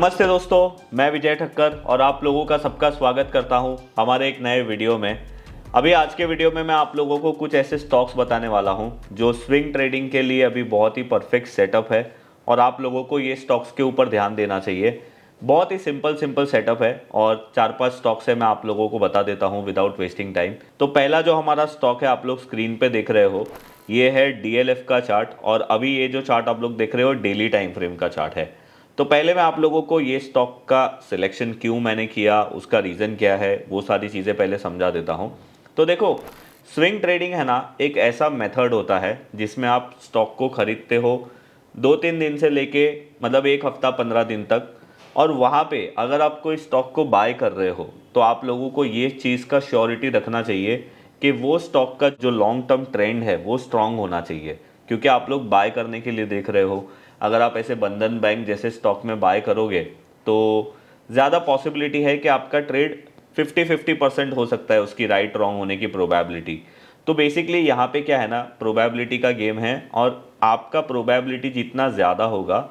नमस्ते दोस्तों, मैं विजय ठक्कर और आप लोगों का सबका स्वागत करता हूं हमारे एक नए वीडियो में। अभी आज के वीडियो में मैं आप लोगों को कुछ ऐसे स्टॉक्स बताने वाला हूं जो स्विंग ट्रेडिंग के लिए अभी बहुत ही परफेक्ट सेटअप है और आप लोगों को ये स्टॉक्स के ऊपर ध्यान देना चाहिए। बहुत ही सिंपल सेटअप है और 4-5 स्टॉक्स है मैं आप लोगों को बता देता हूँ विदाउट वेस्टिंग टाइम। तो पहला जो हमारा स्टॉक है आप लोग स्क्रीन पे देख रहे हो, ये है DLF का चार्ट और अभी ये जो चार्ट आप लोग देख रहे हो डेली टाइम फ्रेम का चार्ट है। तो पहले मैं आप लोगों को ये स्टॉक का सिलेक्शन क्यों मैंने किया, उसका रीज़न क्या है, वो सारी चीज़ें पहले समझा देता हूँ। तो देखो, स्विंग ट्रेडिंग है ना, एक ऐसा मेथड होता है जिसमें आप स्टॉक को खरीदते हो 2-3 दिन से लेके मतलब एक हफ्ता 15 दिन तक, और वहाँ पे अगर आप कोई स्टॉक को बाय कर रहे हो तो आप लोगों को ये चीज़ का श्योरिटी रखना चाहिए कि वो स्टॉक का जो लॉन्ग टर्म ट्रेंड है वो स्ट्रांग होना चाहिए, क्योंकि आप लोग बाय करने के लिए देख रहे हो। अगर आप ऐसे बंधन बैंक जैसे स्टॉक में बाय करोगे तो ज़्यादा पॉसिबिलिटी है कि आपका ट्रेड 50-50% हो सकता है, उसकी राइट रॉन्ग होने की प्रोबेबिलिटी। तो बेसिकली यहाँ पे क्या है ना, प्रोबेबिलिटी का गेम है और आपका प्रोबेबिलिटी जितना ज़्यादा होगा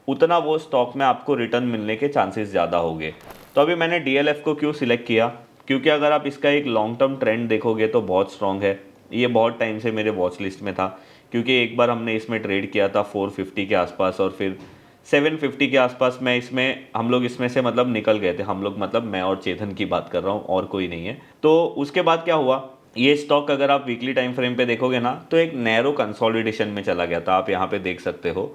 उतना वो स्टॉक में आपको रिटर्न मिलने के चांसेस ज़्यादा होंगे। तो अभी मैंने DLF को क्यों सिलेक्ट किया, क्योंकि अगर आप इसका एक लॉन्ग टर्म ट्रेंड देखोगे तो बहुत स्ट्रॉन्ग है। ये बहुत टाइम से मेरे वॉच लिस्ट में था, क्योंकि एक बार हमने इसमें ट्रेड किया था 450 के आसपास और फिर 750 के आसपास मैं इसमें हम लोग इसमें से मतलब निकल गए थे। हम लोग मतलब मैं और चेतन की बात कर रहा हूँ और कोई नहीं है। तो उसके बाद क्या हुआ, ये स्टॉक अगर आप वीकली टाइम फ्रेम पे देखोगे ना तो एक नैरो कंसोलिडेशन में चला गया था। आप यहाँ पे देख सकते हो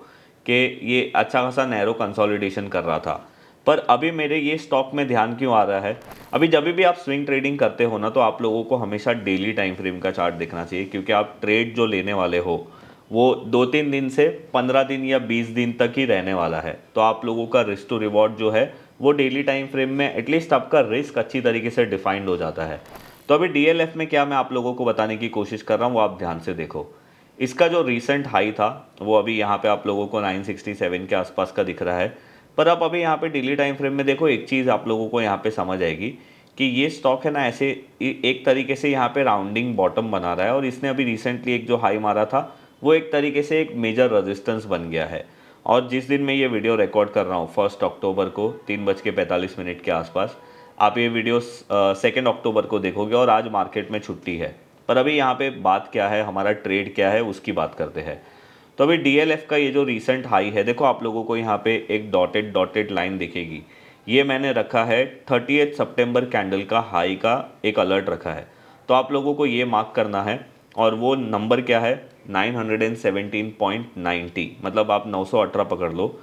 कि ये अच्छा खासा नैरो कंसोलिडेशन कर रहा था। पर अभी मेरे ये स्टॉक में ध्यान क्यों आ रहा है, अभी जब भी आप स्विंग ट्रेडिंग करते हो ना तो आप लोगों को हमेशा डेली टाइम फ्रेम का चार्ट देखना चाहिए, क्योंकि आप ट्रेड जो लेने वाले हो वो 2-3 दिन से 15 दिन या 20 दिन तक ही रहने वाला है। तो आप लोगों का रिस्क टू रिवॉर्ड जो है वो डेली टाइम फ्रेम में एटलीस्ट आपका रिस्क अच्छी तरीके से डिफाइंड हो जाता है। तो अभी DLF में क्या मैं आप लोगों को बताने की कोशिश कर रहा हूँ वो आप ध्यान से देखो। इसका जो रीसेंट हाई था वो अभी यहाँ पे आप लोगों को 967 के आसपास का दिख रहा है। पर आप अभी यहाँ पे डेली टाइम फ्रेम में देखो, एक चीज़ आप लोगों को यहाँ पे समझ आएगी कि ये स्टॉक है ना ऐसे एक तरीके से यहाँ पे राउंडिंग बॉटम बना रहा है और इसने अभी रिसेंटली एक जो हाई मारा था वो एक तरीके से एक मेजर रेजिस्टेंस बन गया है। और जिस दिन मैं ये वीडियो रिकॉर्ड कर रहा हूँ 1 अक्टूबर को 3:45 के आसपास, आप ये वीडियो 2 अक्टूबर को देखोगे और आज मार्केट में छुट्टी है। पर अभी यहाँ पे बात क्या है, हमारा ट्रेड क्या है उसकी बात करते हैं। तो अभी DLF का ये जो रीसेंट हाई है, देखो आप लोगों को यहाँ पे एक डॉटेड डॉटेड लाइन दिखेगी। ये मैंने रखा है 30 सितंबर कैंडल का हाई का एक अलर्ट रखा है। तो आप लोगों को ये मार्क करना है और वो नंबर क्या है 917.90, मतलब आप 918 पकड़ लो।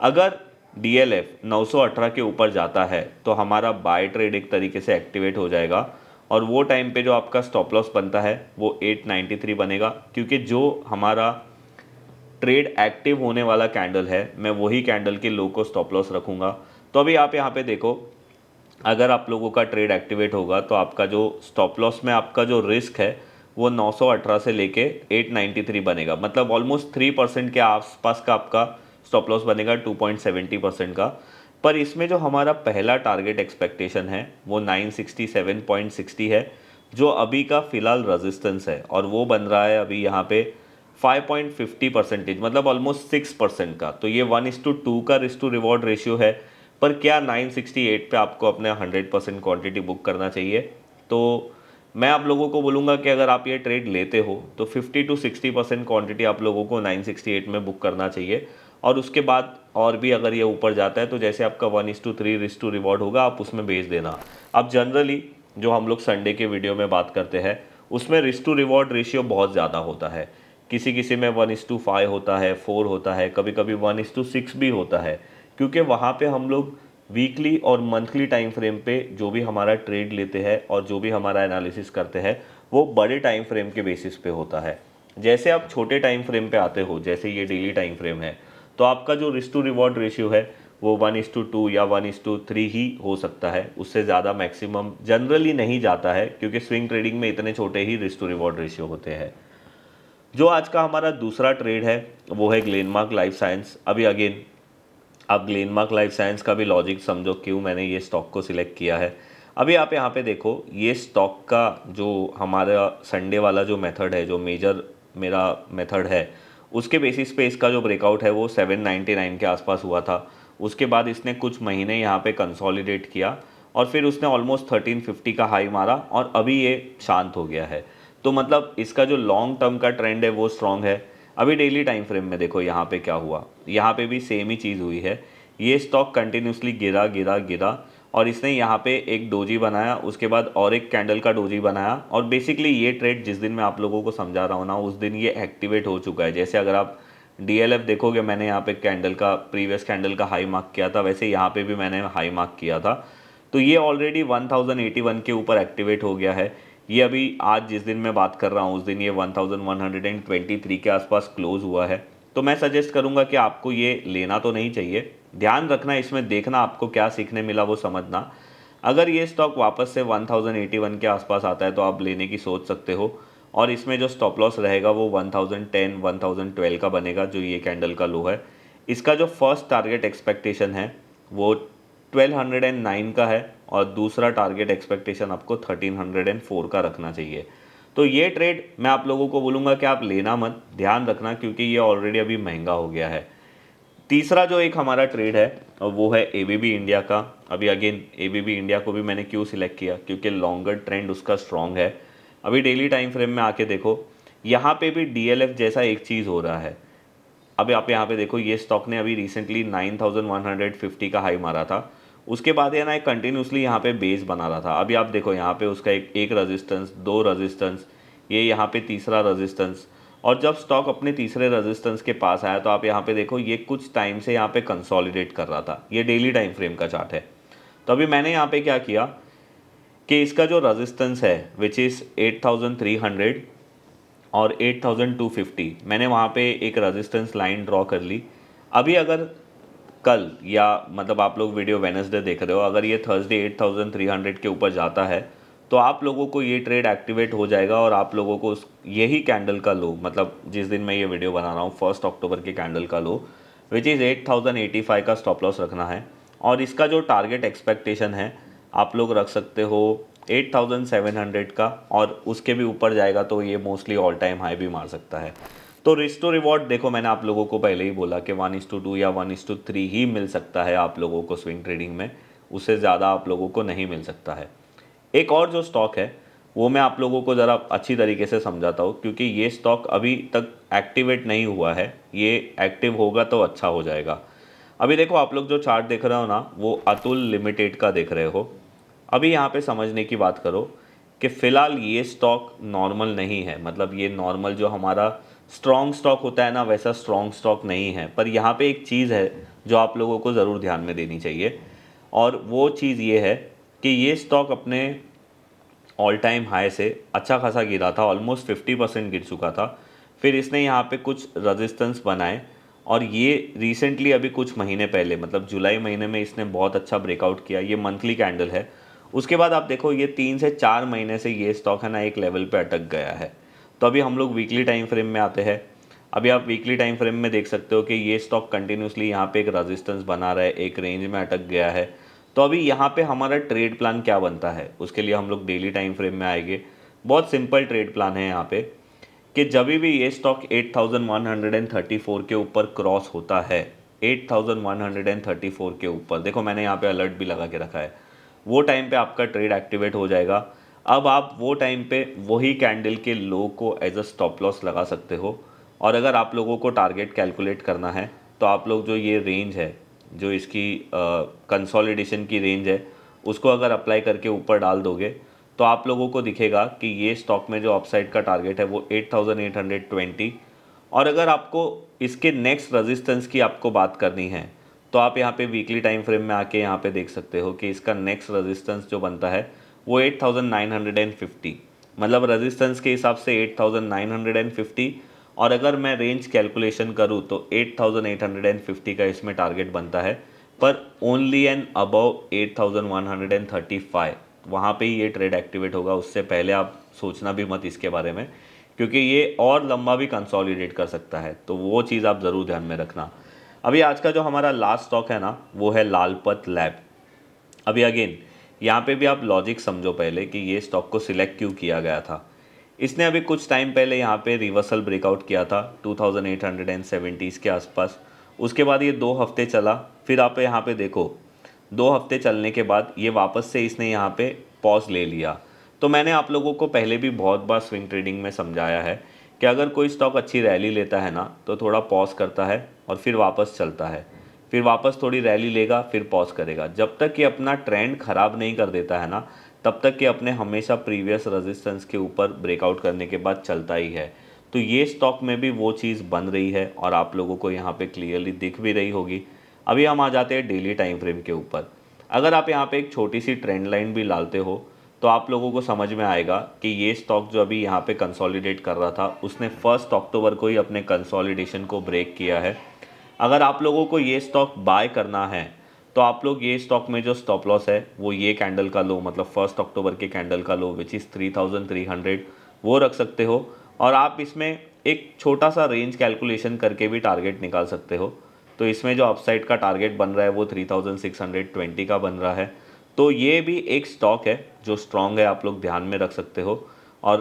अगर DLF 918 के ऊपर जाता है तो हमारा बाय ट्रेड एक तरीके से एक्टिवेट हो जाएगा और वो टाइम पे जो आपका स्टॉप लॉस बनता है वो 893 बनेगा, क्योंकि जो हमारा ट्रेड एक्टिव होने वाला कैंडल है मैं वही कैंडल के लो को स्टॉप लॉस रखूँगा। तो अभी आप यहाँ पे देखो, अगर आप लोगों का ट्रेड एक्टिवेट होगा तो आपका जो स्टॉप लॉस में आपका जो रिस्क है वो 918 से लेके 893 बनेगा, मतलब ऑलमोस्ट 3% के आसपास का आपका स्टॉप लॉस बनेगा, 2.70% का। पर इसमें जो हमारा पहला टारगेट एक्सपेक्टेशन है वो 967.60 है, जो अभी का फ़िलहाल रेजिस्टेंस है और वो बन रहा है अभी यहाँ पे 5.50%, मतलब ऑलमोस्ट 6% का। तो ये 1:2 का रिस्क टू रिवॉर्ड रेशियो है। पर क्या 968 पे आपको अपने 100% क्वांटिटी बुक करना चाहिए? तो मैं आप लोगों को बोलूँगा कि अगर आप ये ट्रेड लेते हो तो 50-60% क्वांटिटी आप लोगों को 968 में बुक करना चाहिए। और उसके बाद और भी अगर ये ऊपर जाता है तो जैसे आपका 1:3 रिस्क टू रिवॉर्ड होगा आप उसमें बेच देना। अब जनरली जो हम लोग संडे के वीडियो में बात करते हैं उसमें रिस्क टू रिवॉर्ड रेशियो बहुत ज़्यादा होता है। किसी किसी में 1:5 होता है, 4 होता है, कभी कभी 1:6 भी होता है, क्योंकि वहाँ पे हम लोग वीकली और मंथली टाइम फ्रेम पे जो भी हमारा ट्रेड लेते हैं और जो भी हमारा एनालिसिस करते हैं वो बड़े टाइम फ्रेम के बेसिस पे होता है। जैसे आप छोटे टाइम फ्रेम पे आते हो, जैसे ये डेली टाइम फ्रेम है, तो आपका जो रिस्क टू रिवॉर्ड रेशियो है वो 1:2 या 1:3 ही हो सकता है, उससे ज़्यादा मैक्सिमम जनरली नहीं जाता है, क्योंकि स्विंग ट्रेडिंग में इतने छोटे ही रिस्क टू रिवॉर्ड रेशियो होते हैं। जो आज का हमारा दूसरा ट्रेड है वो है ग्लेनमार्क लाइफ साइंस। अभी अगेन आप ग्लेनमार्क लाइफ साइंस का भी लॉजिक समझो क्यों मैंने ये स्टॉक को सिलेक्ट किया है। अभी आप यहाँ पे देखो, ये स्टॉक का जो हमारा संडे वाला जो मेथड है, जो मेजर मेरा मेथड है, उसके बेसिस पे इसका जो ब्रेकआउट है वो 799 के आसपास हुआ था। उसके बाद इसने कुछ महीने यहाँ पे कंसोलिडेट किया और फिर उसने ऑलमोस्ट 1350 का हाई मारा और अभी ये शांत हो गया है। तो मतलब इसका जो लॉन्ग टर्म का ट्रेंड है वो स्ट्रॉन्ग है। अभी डेली टाइम फ्रेम में देखो यहाँ पे क्या हुआ, यहाँ पे भी सेम ही चीज़ हुई है। ये स्टॉक कंटिन्यूसली गिरा गिरा गिरा और इसने यहाँ पे एक डोजी बनाया, उसके बाद और एक कैंडल का डोजी बनाया और बेसिकली ये ट्रेड जिस दिन मैं आप लोगों को समझा रहा हूँ ना, उस दिन ये एक्टिवेट हो चुका है। जैसे अगर आप डीएलएफ देखोगे, मैंने यहाँ पे कैंडल का प्रीवियस कैंडल का हाई मार्क किया था, वैसे यहाँ पे भी मैंने हाई मार्क किया था। तो ये ऑलरेडी 1081 के ऊपर एक्टिवेट हो गया है। ये अभी आज जिस दिन मैं बात कर रहा हूँ उस दिन ये 1123 के आसपास क्लोज हुआ है। तो मैं सजेस्ट करूँगा कि आपको ये लेना तो नहीं चाहिए, ध्यान रखना इसमें, देखना आपको क्या सीखने मिला वो समझना। अगर ये स्टॉक वापस से 1081 के आसपास आता है तो आप लेने की सोच सकते हो और इसमें जो स्टॉप लॉस रहेगा वो 1010 1012 का बनेगा, जो ये कैंडल का लो है। इसका जो फर्स्ट टारगेट एक्सपेक्टेशन है वो 1209 का है और दूसरा टारगेट एक्सपेक्टेशन आपको 1304 का रखना चाहिए। तो ये ट्रेड मैं आप लोगों को बोलूँगा कि आप लेना मत, ध्यान रखना, क्योंकि ये ऑलरेडी अभी महंगा हो गया है। तीसरा जो एक हमारा ट्रेड है वो है एबीबी इंडिया का। अभी अगेन एबीबी इंडिया को भी मैंने क्यों सिलेक्ट किया, क्योंकि लॉन्गर ट्रेंड उसका स्ट्रॉन्ग है। अभी डेली टाइम फ्रेम में आके देखो, यहाँ पे भी डीएलएफ जैसा एक चीज़ हो रहा है। अभी आप यहाँ पे देखो, ये स्टॉक ने अभी रिसेंटली 9150 का हाई मारा था, उसके बाद ये ना एक कंटिन्यूसली यहाँ पे बेस बना रहा था। अभी आप देखो यहाँ पे उसका एक रेजिस्टेंस, दो रेजिस्टेंस, ये यहाँ पे तीसरा रेजिस्टेंस, और जब स्टॉक अपने तीसरे रेजिस्टेंस के पास आया तो आप यहाँ पे देखो ये कुछ टाइम से यहाँ पे कंसोलिडेट कर रहा था। ये डेली टाइम फ्रेम का चार्ट है। तो अभी मैंने यहाँ पे क्या किया कि इसका जो रेजिस्टेंस है विच इज़ 8300 और 8250, मैंने वहाँ पे एक रेजिस्टेंस लाइन ड्रॉ कर ली। अभी अगर कल, या मतलब आप लोग वीडियो वेडनेसडे देख रहे हो, अगर ये थर्सडे 8300 के ऊपर जाता है तो आप लोगों को ये ट्रेड एक्टिवेट हो जाएगा और आप लोगों को यही कैंडल का लो, मतलब जिस दिन मैं ये वीडियो बना रहा हूँ 1 अक्टूबर के कैंडल का लो विच इज़ 8085 का स्टॉप लॉस रखना है। और इसका जो टारगेट एक्सपेक्टेशन है आप लोग रख सकते हो 8700 का, और उसके भी ऊपर जाएगा तो ये मोस्टली ऑल टाइम हाई भी मार सकता है। तो रिस्क टू रिवॉर्ड देखो, मैंने आप लोगों को पहले ही बोला कि 1:2 या 1:3 ही मिल सकता है आप लोगों को स्विंग ट्रेडिंग में, उससे ज़्यादा आप लोगों को नहीं मिल सकता है। एक और जो स्टॉक है वो मैं आप लोगों को ज़रा अच्छी तरीके से समझाता हूँ, क्योंकि ये स्टॉक अभी तक एक्टिवेट नहीं हुआ है, ये एक्टिव होगा तो अच्छा हो जाएगा। अभी देखो आप लोग जो चार्ट देख रहे हो ना, वो अतुल लिमिटेड का देख रहे हो। अभी यहाँ पे समझने की बात करो कि फ़िलहाल ये स्टॉक नॉर्मल नहीं है, मतलब ये नॉर्मल जो हमारा स्ट्रॉन्ग स्टॉक होता है ना, वैसा स्ट्रॉन्ग स्टॉक नहीं है। पर यहाँ पे एक चीज़ है जो आप लोगों को ज़रूर ध्यान में देनी चाहिए, और वो चीज़ ये है कि ये स्टॉक अपने ऑल टाइम हाई से अच्छा खासा गिरा था, ऑलमोस्ट 50% गिर चुका था। फिर इसने यहाँ पे कुछ रेजिस्टेंस बनाए और ये रिसेंटली अभी कुछ महीने पहले, मतलब जुलाई महीने में इसने बहुत अच्छा ब्रेकआउट किया। ये मंथली कैंडल है। उसके बाद आप देखो ये 3 से 4 महीने से ये स्टॉक है ना एक लेवल पे अटक गया है। तो अभी हम लोग वीकली टाइम फ्रेम में आते हैं। अभी आप वीकली टाइम फ्रेम में देख सकते हो कि ये स्टॉक कंटिन्यूसली यहाँ पे एक रेजिस्टेंस बना रहा है, एक रेंज में अटक गया है। तो अभी यहाँ पे हमारा ट्रेड प्लान क्या बनता है, उसके लिए हम लोग डेली टाइम फ्रेम में आएंगे। बहुत सिंपल ट्रेड प्लान है यहाँ पे कि जब भी ये स्टॉक 8134 के ऊपर क्रॉस होता है, 8134 के ऊपर, देखो मैंने यहाँ पे अलर्ट भी लगा के रखा है, वो टाइम पे आपका ट्रेड एक्टिवेट हो जाएगा। अब आप वो टाइम पे वही कैंडल के लो को एज अ स्टॉप लॉस लगा सकते हो। और अगर आप लोगों को टारगेट कैलकुलेट करना है तो आप लोग जो ये रेंज है, जो इसकी कंसोलिडेशन की रेंज है, उसको अगर अप्लाई करके ऊपर डाल दोगे तो आप लोगों को दिखेगा कि ये स्टॉक में जो अपसाइड का टारगेट है वो 8820। और अगर आपको इसके नेक्स्ट रेजिस्टेंस की आपको बात करनी है तो आप यहाँ पे वीकली टाइम फ्रेम में आके यहाँ पे देख सकते हो कि इसका नेक्स्ट रेजिस्टेंस जो बनता है वो 8950, मतलब रेजिस्टेंस के हिसाब से 8950। और अगर मैं रेंज कैलकुलेशन करूँ तो 8850 का इसमें टारगेट बनता है, पर ओनली एंड अबव 8135 वहाँ पे ही ये ट्रेड एक्टिवेट होगा। उससे पहले आप सोचना भी मत इसके बारे में, क्योंकि ये और लंबा भी कंसोलिडेट कर सकता है। तो वो चीज़ आप ज़रूर ध्यान में रखना। अभी आज का जो हमारा लास्ट स्टॉक है ना वो है लालपत लैब। अभी अगेन यहाँ पे भी आप लॉजिक समझो पहले कि ये स्टॉक को सिलेक्ट क्यों किया गया था। इसने अभी कुछ टाइम पहले यहाँ पे रिवर्सल ब्रेकआउट किया था 2870 के आसपास। उसके बाद ये 2 हफ्ते चला, फिर आप यहाँ पे देखो 2 हफ्ते चलने के बाद ये वापस से इसने यहाँ पे पॉज ले लिया। तो मैंने आप लोगों को पहले भी बहुत बार स्विंग ट्रेडिंग में समझाया है कि अगर कोई स्टॉक अच्छी रैली लेता है ना तो थोड़ा पॉज करता है और फिर वापस चलता है, फिर वापस थोड़ी रैली लेगा, फिर पॉज करेगा। जब तक कि अपना ट्रेंड ख़राब नहीं कर देता है ना, तब तक कि अपने हमेशा प्रीवियस रेजिस्टेंस के ऊपर ब्रेकआउट करने के बाद चलता ही है। तो ये स्टॉक में भी वो चीज़ बन रही है और आप लोगों को यहाँ पे क्लियरली दिख भी रही होगी। अभी हम आ जाते हैं डेली टाइम फ्रेम के ऊपर। अगर आप यहाँ पे एक छोटी सी ट्रेंड लाइन भी डालते हो तो आप लोगों को समझ में आएगा कि ये स्टॉक जो अभी यहाँ पे कंसोलिडेट कर रहा था, उसने 1 अक्टूबर को ही अपने कंसोलिडेशन को ब्रेक किया है। अगर आप लोगों को ये स्टॉक बाय करना है तो आप लोग ये स्टॉक में जो स्टॉप लॉस है वो ये कैंडल का लो, मतलब 1 अक्टूबर के कैंडल का लो विच इज़ 3300, वो रख सकते हो। और आप इसमें एक छोटा सा रेंज कैलकुलेशन करके भी टारगेट निकाल सकते हो। तो इसमें जो अपसाइड का टारगेट बन रहा है वो 3620 का बन रहा है। तो ये भी एक स्टॉक है जो स्ट्रॉन्ग है, आप लोग ध्यान में रख सकते हो। और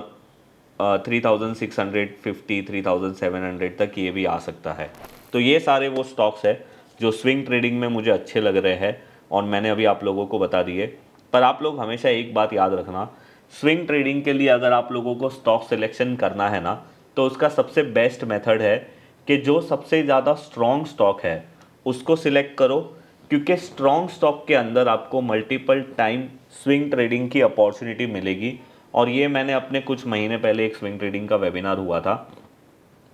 3650 3700 तक ये भी आ सकता है। तो ये सारे वो स्टॉक्स है जो स्विंग ट्रेडिंग में मुझे अच्छे लग रहे हैं और मैंने अभी आप लोगों को बता दिए। पर आप लोग हमेशा एक बात याद रखना, स्विंग ट्रेडिंग के लिए अगर आप लोगों को स्टॉक सिलेक्शन करना है ना, तो उसका सबसे बेस्ट मेथड है कि जो सबसे ज़्यादा स्ट्रॉन्ग स्टॉक है उसको सिलेक्ट करो, क्योंकि स्ट्रॉन्ग स्टॉक के अंदर आपको मल्टीपल टाइम स्विंग ट्रेडिंग की अपॉर्चुनिटी मिलेगी। और ये मैंने अपने कुछ महीने पहले एक स्विंग ट्रेडिंग का वेबिनार हुआ था,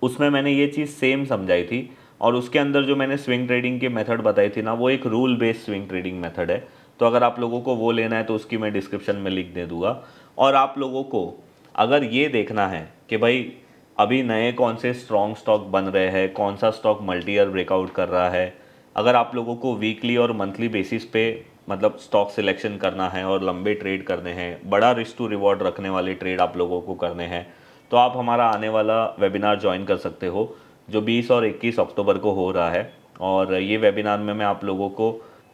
उसमें मैंने ये चीज़ सेम समझाई थी। और उसके अंदर जो मैंने स्विंग ट्रेडिंग की मेथड बताई थी ना, वो एक rule based swing trading method है। तो अगर आप लोगों को वो लेना है तो उसकी मैं डिस्क्रिप्शन में लिंक दे दूँगा। और आप लोगों को अगर ये देखना है कि भाई अभी नए कौन से स्ट्रॉन्ग स्टॉक बन रहे हैं, कौन सा स्टॉक मल्टी ईयर ब्रेकआउट कर रहा है, अगर आप लोगों को वीकली और मंथली बेसिस पे मतलब स्टॉक सिलेक्शन करना है और लंबे ट्रेड करने हैं, बड़ा रिस्क टू रिवॉर्ड रखने वाले ट्रेड आप लोगों को करने हैं, तो आप हमारा आने वाला वेबिनार ज्वाइन कर सकते हो जो 20 और 21 अक्टूबर को हो रहा है। और ये वेबिनार में मैं आप लोगों को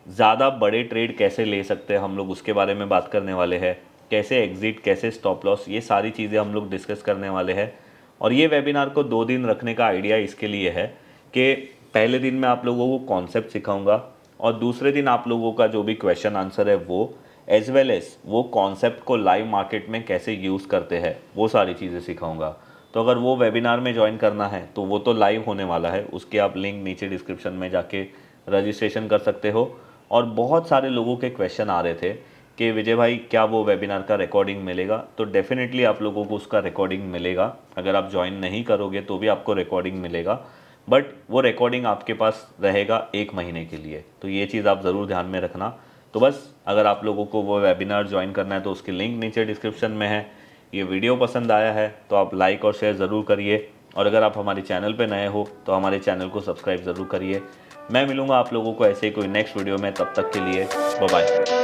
ज़्यादा बड़े ट्रेड कैसे ले सकते हैं हम लोग उसके बारे में बात करने वाले हैं, कैसे एग्जिट, कैसे स्टॉप लॉस, ये सारी चीज़ें हम लोग डिस्कस करने वाले हैं। और ये वेबिनार को 2 दिन रखने का आइडिया इसके लिए है कि पहले दिन मैं आप लोगों को कॉन्सेप्ट सिखाऊंगा और दूसरे दिन आप लोगों का जो भी क्वेश्चन आंसर है वो, एज वेल एज वो कॉन्सेप्ट को लाइव मार्केट में कैसे यूज़ करते हैं, वो सारी चीज़ें सिखाऊंगा। तो अगर वो वेबिनार में ज्वाइन करना है तो वो तो लाइव होने वाला है, उसके आप लिंक नीचे डिस्क्रिप्शन में जाके रजिस्ट्रेशन कर सकते हो। और बहुत सारे लोगों के क्वेश्चन आ रहे थे कि विजय भाई क्या वो वेबिनार का रिकॉर्डिंग मिलेगा, तो डेफिनेटली आप लोगों को उसका रिकॉर्डिंग मिलेगा। अगर आप ज्वाइन नहीं करोगे तो भी आपको रिकॉर्डिंग मिलेगा, बट वो रिकॉर्डिंग आपके पास रहेगा 1 महीने के लिए। तो ये चीज़ आप ज़रूर ध्यान में रखना। तो बस अगर आप लोगों को वो वेबिनार ज्वाइन करना है तो उसकी लिंक नीचे डिस्क्रिप्शन में है। ये वीडियो पसंद आया है तो आप लाइक और शेयर ज़रूर करिए, और अगर आप हमारे चैनल पर नए हो तो हमारे चैनल को सब्सक्राइब ज़रूर करिए। मैं मिलूँगा आप लोगों को ऐसे ही कोई नेक्स्ट वीडियो में, तब तक के लिए बाय बाय।